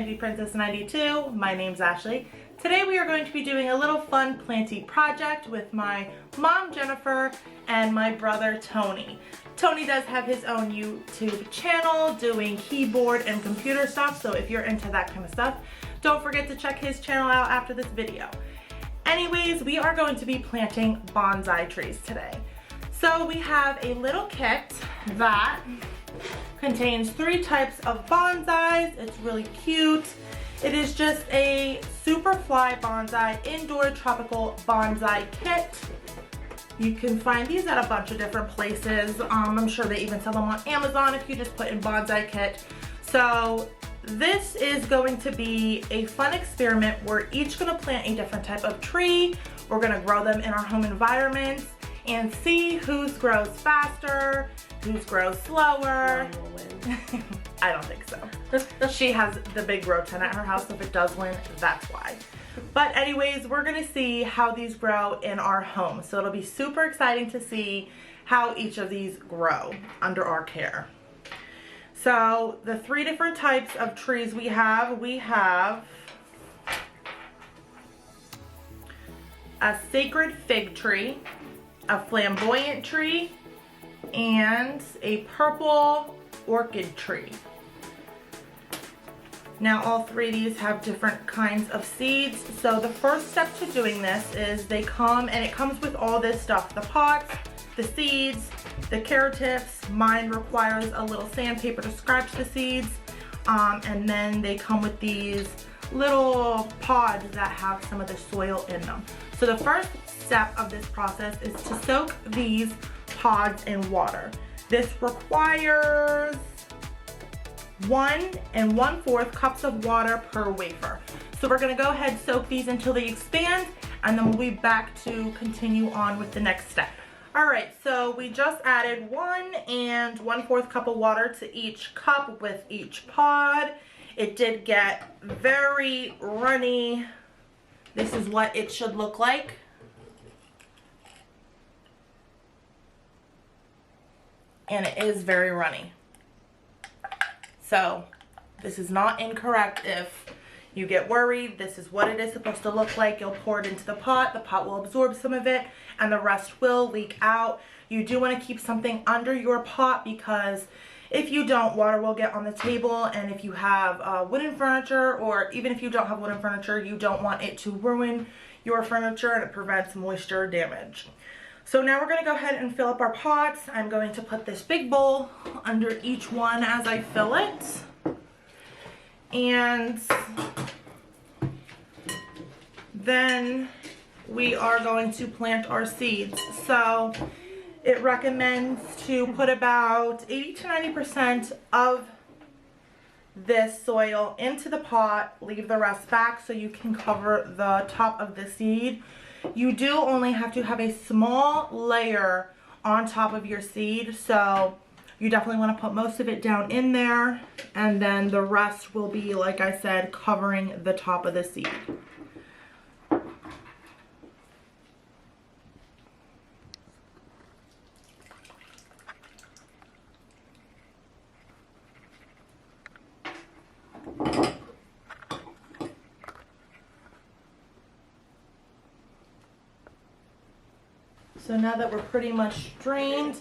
Planty Princess 92. My name's Ashley. Today we are going to be doing a little fun planty project with my mom Jennifer and my brother Tony. Tony does have his own YouTube channel doing keyboard and computer stuff, so if you're into that kind of stuff, don't forget to check his channel out after this video. Anyways, we are going to be planting bonsai trees today. So we have a little kit that contains 3 types of bonsais. It's really cute. It is just a Superfly Bonsai Indoor Tropical Bonsai Kit. You can find these at a bunch of different places. I'm sure they even sell them on Amazon if you just put in bonsai kit. So this is going to be a fun experiment. We're each going to plant a different type of tree. We're going to grow them in our home environments and see whose grows faster, whose grows slower. I don't think so. She has the big grow tent at her house, so if it does win, that's why. But anyways, we're gonna see how these grow in our home. So it'll be super exciting to see how each of these grow under our care. So the 3 different types of trees we have a sacred fig tree, a flamboyant tree, and a purple orchid tree. Now all 3 of these have different kinds of seeds. So the first step to doing this is it comes with all this stuff, the pots, the seeds, the care tips. Mine requires a little sandpaper to scratch the seeds. And then they come with these little pods that have some of the soil in them. So the first step of this process is to soak these pods in water. This requires 1 1/4 cups of water per wafer. So we're going to go ahead and soak these until they expand, and then we'll be back to continue on with the next step. Alright, so we just added 1 1/4 cup of water to each cup with each pod. It did get very runny. This is what it should look like. And it is very runny. So this is not incorrect. If you get worried, this is what it is supposed to look like. You'll pour it into the pot will absorb some of it, and the rest will leak out. You do want to keep something under your pot, because if you don't, water will get on the table, and if you have wooden furniture, or even if you don't have wooden furniture, you don't want it to ruin your furniture, and it prevents moisture damage. So now we're going to go ahead and fill up our pots. I'm going to put this big bowl under each one as I fill it. And then we are going to plant our seeds. So it recommends to put about 80 to 90% of this soil into the pot, leave the rest back so you can cover the top of the seed. You do only have to have a small layer on top of your seed, so you definitely want to put most of it down in there, and then the rest will be, like I said, covering the top of the seed. So now that we're pretty much drained,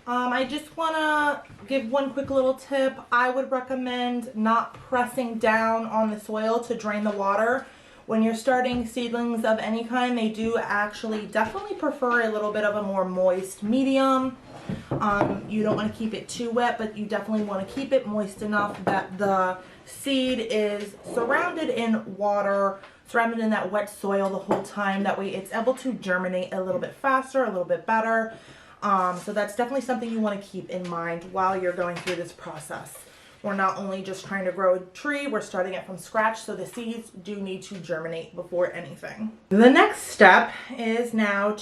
I just want to give one quick little tip. I would recommend not pressing down on the soil to drain the water. When you're starting seedlings of any kind, they do actually definitely prefer a little bit of a more moist medium. You don't want to keep it too wet, but you definitely want to keep it moist enough that the seed is surrounded in water, surrounded in that wet soil the whole time. That way it's able to germinate a little bit faster, a little bit better. So that's definitely something you want to keep in mind while you're going through this process. We're not only just trying to grow a tree, we're starting it from scratch, so the seeds do need to germinate before anything. The next step is now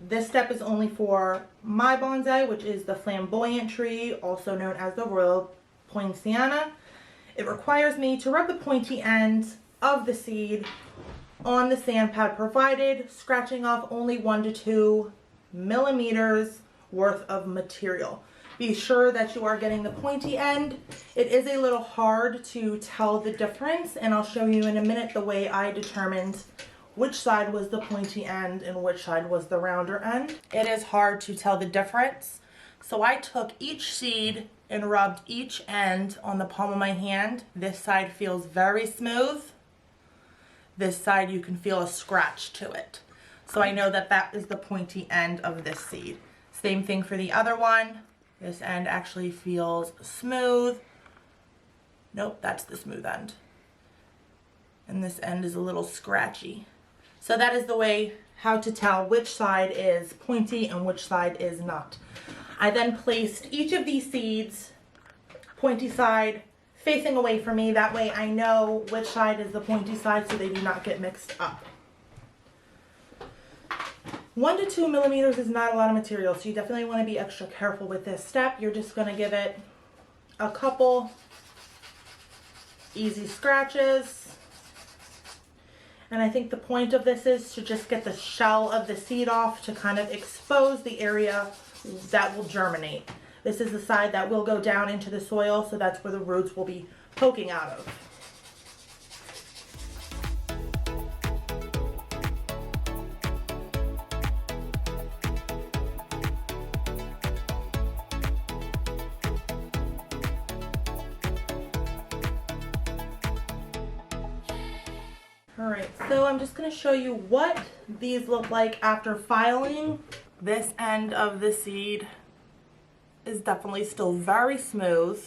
this step is only for my bonsai, which is the flamboyant tree, also known as the Royal Poinciana. It requires me to rub the pointy end of the seed on the sand pad provided, scratching off only 1 to 2 millimeters worth of material. be sure that you are getting the pointy end. It is a little hard to tell the difference, and I'll show you in a minute the way I determined which side was the pointy end and which side was the rounder end. It is hard to tell the difference. So I took each seed and rubbed each end on the palm of my hand. This side feels very smooth. This side you can feel a scratch to it. So I know that that is the pointy end of this seed. Same thing for the other one. This end actually feels smooth. Nope, that's the smooth end. And this end is a little scratchy. So that is the way how to tell which side is pointy and which side is not. I then placed each of these seeds, pointy side, facing away from me. That way I know which side is the pointy side so they do not get mixed up. 1 to 2 millimeters is not a lot of material, so you definitely want to be extra careful with this step. You're just going to give it a couple easy scratches. And I think the point of this is to just get the shell of the seed off to kind of expose the area that will germinate. This is the side that will go down into the soil, so that's where the roots will be poking out of. Alright, so I'm just going to show you what these look like after filing. This end of the seed is definitely still very smooth,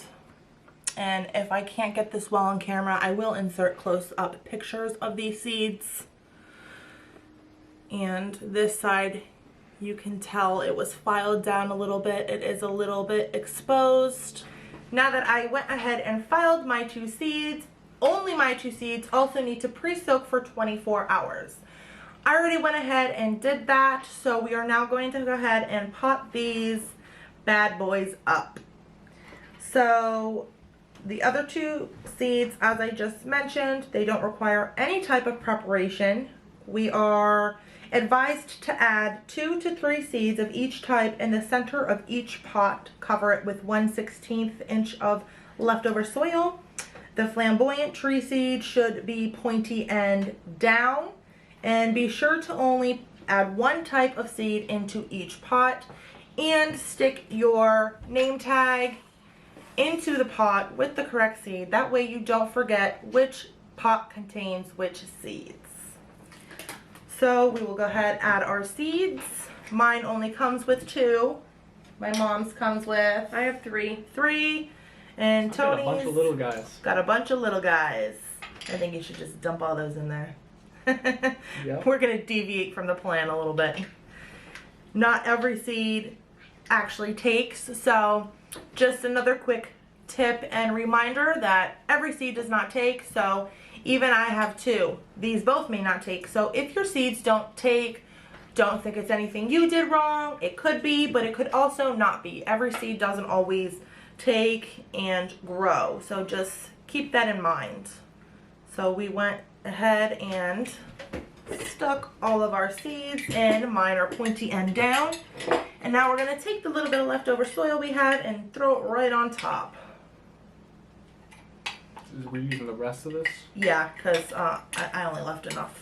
and if I can't get this well on camera, I will insert close-up pictures of these seeds. And this side, you can tell it was filed down a little bit. It is a little bit exposed. Now that I went ahead and filed my 2 seeds, only my 2 seeds also need to pre-soak for 24 hours. I already went ahead and did that, so we are now going to go ahead and pot these bad boys up. So the other 2 seeds, as I just mentioned, they don't require any type of preparation. We are advised to add 2 to 3 seeds of each type in the center of each pot. Cover it with 1/16 inch of leftover soil. The flamboyant tree seed should be pointy end down, and be sure to only add 1 type of seed into each pot, and stick your name tag into the pot with the correct seed. That way you don't forget which pot contains which seeds. So we will go ahead and add our seeds. Mine only comes with 2. My mom's comes with, I have 3. And Tony's got a bunch of little guys. Got a bunch of little guys. I think you should just dump all those in there. Yep. We're going to deviate from the plan a little bit. Not every seed actually takes, so just another quick tip and reminder that every seed does not take. So even I have 2. These both may not take. So if your seeds don't take, don't think it's anything you did wrong. It could be, but it could also not be. Every seed doesn't always take and grow, so just keep that in mind. So we went ahead and stuck all of our seeds in. Mine are pointy end down, and now we're going to take the little bit of leftover soil we had and throw it right on top. We're using the rest of this? Yeah, because I only left enough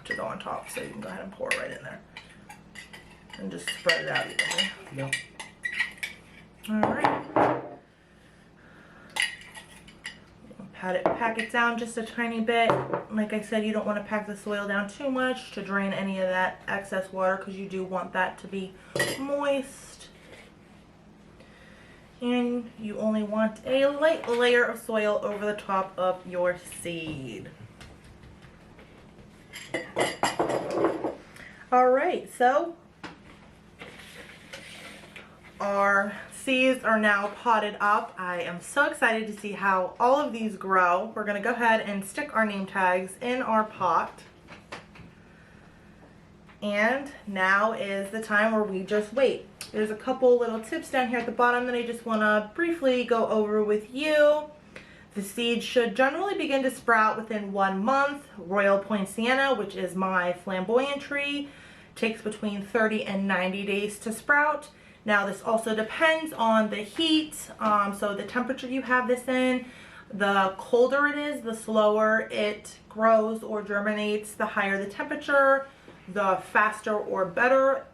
to go on top, so you can go ahead and pour it right in there and just spread it out evenly. Yep. Alright. Pack it down just a tiny bit. Like I said, you don't want to pack the soil down too much to drain any of that excess water, because you do want that to be moist. And you only want a light layer of soil over the top of your seed. Alright, so our seeds are now potted up. I am so excited to see how all of these grow. We're going to go ahead and stick our name tags in our pot. And now is the time where we just wait. There's a couple little tips down here at the bottom that I just want to briefly go over with you. The seeds should generally begin to sprout within 1 month. Royal Poinciana, which is my flamboyant tree, takes between 30 and 90 days to sprout. Now this also depends on the heat, so the temperature you have this in. The colder it is, the slower it grows or germinates. The higher the temperature, the faster or better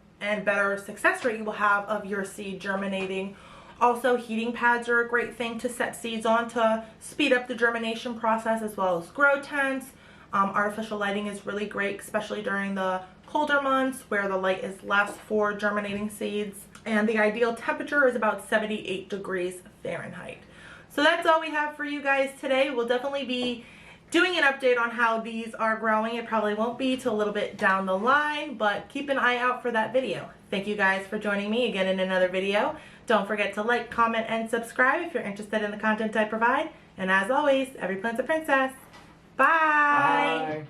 success rate you will have of your seed germinating. Also, heating pads are a great thing to set seeds on to speed up the germination process, as well as grow tents. Artificial lighting is really great, especially during the colder months where the light is less for germinating seeds. And the ideal temperature is about 78 degrees Fahrenheit. So that's all we have for you guys today. We'll definitely be doing an update on how these are growing. It probably won't be till a little bit down the line, but keep an eye out for that video. Thank you guys for joining me again in another video. Don't forget to like, comment, and subscribe if you're interested in the content I provide. And as always, every plant's a princess. Bye! Bye.